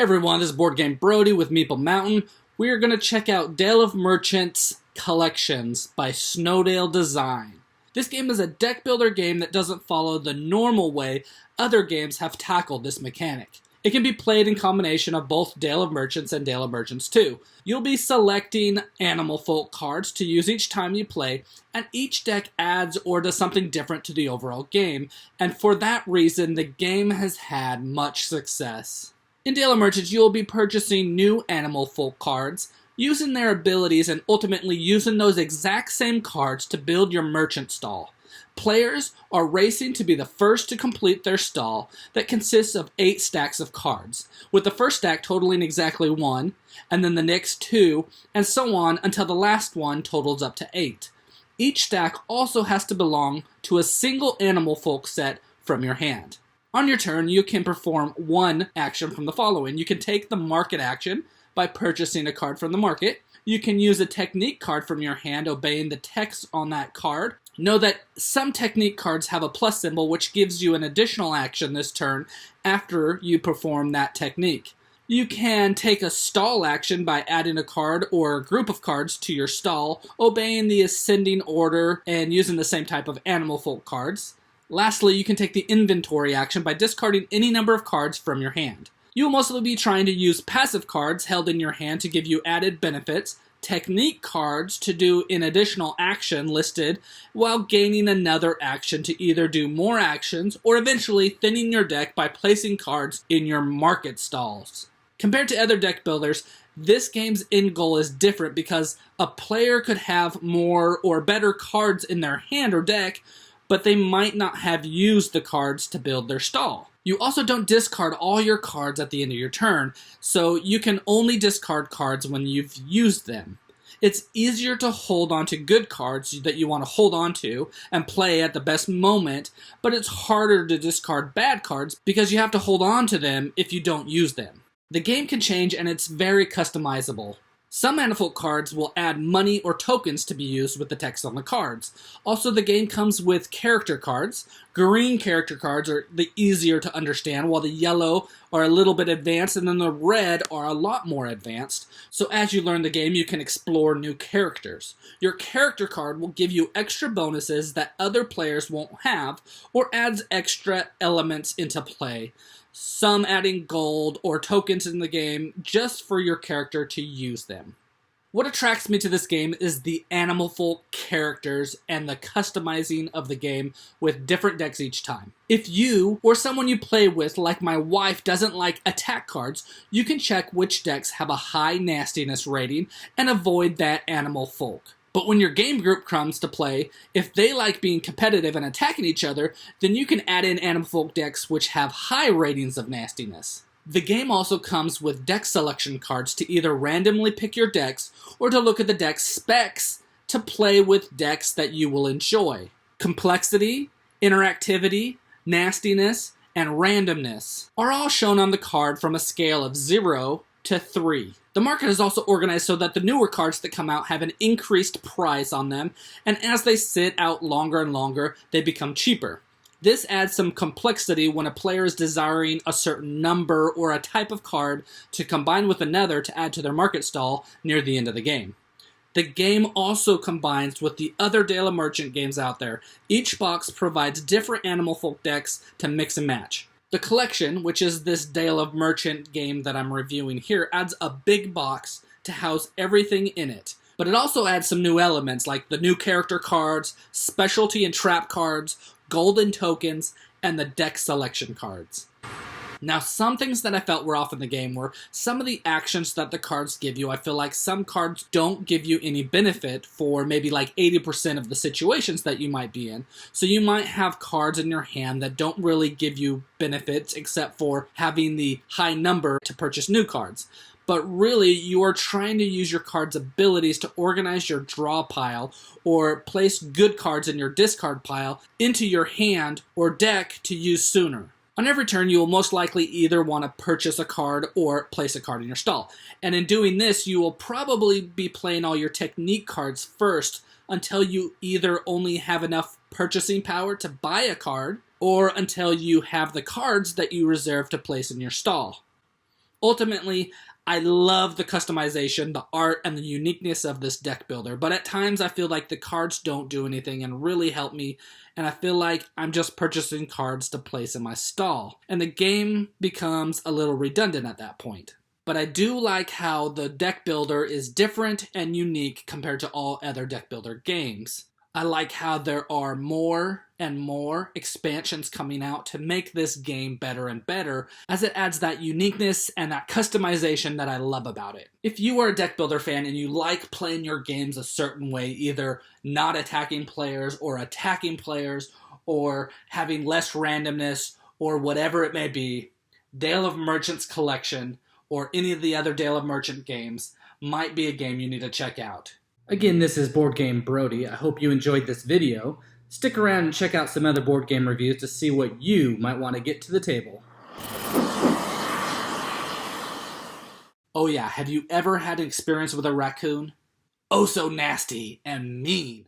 everyone, this is Board Game Brody with Meeple Mountain. We are going to check out Dale of Merchants Collections by Snowdale Design. This game is a deck builder game that doesn't follow the normal way other games have tackled this mechanic. It can be played in combination of both Dale of Merchants and Dale of Merchants 2. You'll be selecting animal folk cards to use each time you play, and each deck adds or does something different to the overall game, and for that reason the game has had much success. In Dale of Merchants, you will be purchasing new animal folk cards, using their abilities and ultimately using those exact same cards to build your merchant stall. Players are racing to be the first to complete their stall that consists of 8 stacks of cards, with the first stack totaling exactly 1, and then the next 2, and so on until the last one totals up to 8. Each stack also has to belong to a single animal folk set from your hand. On your turn, you can perform one action from the following. You can take the market action by purchasing a card from the market. You can use a technique card from your hand, obeying the text on that card. Know that some technique cards have a plus symbol, which gives you an additional action this turn after you perform that technique. You can take a stall action by adding a card or a group of cards to your stall, obeying the ascending order and using the same type of animal folk cards. Lastly, you can take the inventory action by discarding any number of cards from your hand. You will mostly be trying to use passive cards held in your hand to give you added benefits, technique cards to do an additional action listed, while gaining another action to either do more actions or eventually thinning your deck by placing cards in your market stalls. Compared to other deck builders, this game's end goal is different because a player could have more or better cards in their hand or deck, but they might not have used the cards to build their stall. You also don't discard all your cards at the end of your turn, so you can only discard cards when you've used them. It's easier to hold on to good cards that you want to hold on to and play at the best moment, but it's harder to discard bad cards because you have to hold on to them if you don't use them. The game can change and it's very customizable. Some Manifold cards will add money or tokens to be used with the text on the cards. Also, the game comes with character cards. Green character cards are the easier to understand, while the yellow are a little bit advanced, and then the red are a lot more advanced. So as you learn the game, you can explore new characters. Your character card will give you extra bonuses that other players won't have, or adds extra elements into play. Some adding gold or tokens in the game just for your character to use them. What attracts me to this game is the animal folk characters and the customizing of the game with different decks each time. If you or someone you play with, like my wife, doesn't like attack cards, you can check which decks have a high nastiness rating and avoid that animal folk. But when your game group comes to play, if they like being competitive and attacking each other, then you can add in animal folk decks which have high ratings of nastiness. The game also comes with deck selection cards to either randomly pick your decks or to look at the deck specs to play with decks that you will enjoy. Complexity, interactivity, nastiness, and randomness are all shown on the card from a scale of 0 to 3. The market is also organized so that the newer cards that come out have an increased price on them, and as they sit out longer and longer, they become cheaper. This adds some complexity when a player is desiring a certain number or a type of card to combine with another to add to their market stall near the end of the game. The game also combines with the other Dale of Merchant games out there. Each box provides different animal folk decks to mix and match. The collection, which is this Dale of Merchant game that I'm reviewing here, adds a big box to house everything in it. But it also adds some new elements like the new character cards, specialty and trap cards, golden tokens, and the deck selection cards. Now, some things that I felt were off in the game were some of the actions that the cards give you. I feel like some cards don't give you any benefit for maybe like 80% of the situations that you might be in. So you might have cards in your hand that don't really give you benefits except for having the high number to purchase new cards. But really, you are trying to use your card's abilities to organize your draw pile or place good cards in your discard pile into your hand or deck to use sooner. On every turn, you will most likely either want to purchase a card or place a card in your stall. And in doing this, you will probably be playing all your technique cards first until you either only have enough purchasing power to buy a card or until you have the cards that you reserve to place in your stall. Ultimately, I love the customization, the art, and the uniqueness of this deck builder, but at times I feel like the cards don't do anything and really help me, and I feel like I'm just purchasing cards to place in my stall, and the game becomes a little redundant at that point. But I do like how the deck builder is different and unique compared to all other deck builder games. I like how there are more and more expansions coming out to make this game better and better, as it adds that uniqueness and that customization that I love about it. If you are a deck builder fan and you like playing your games a certain way, either not attacking players or attacking players or having less randomness or whatever it may be, Dale of Merchants Collection or any of the other Dale of Merchant games might be a game you need to check out. Again, this is Board Game Brody. I hope you enjoyed this video. Stick around and check out some other board game reviews to see what you might want to get to the table. Oh yeah, have you ever had an experience with a raccoon? Oh so nasty and mean.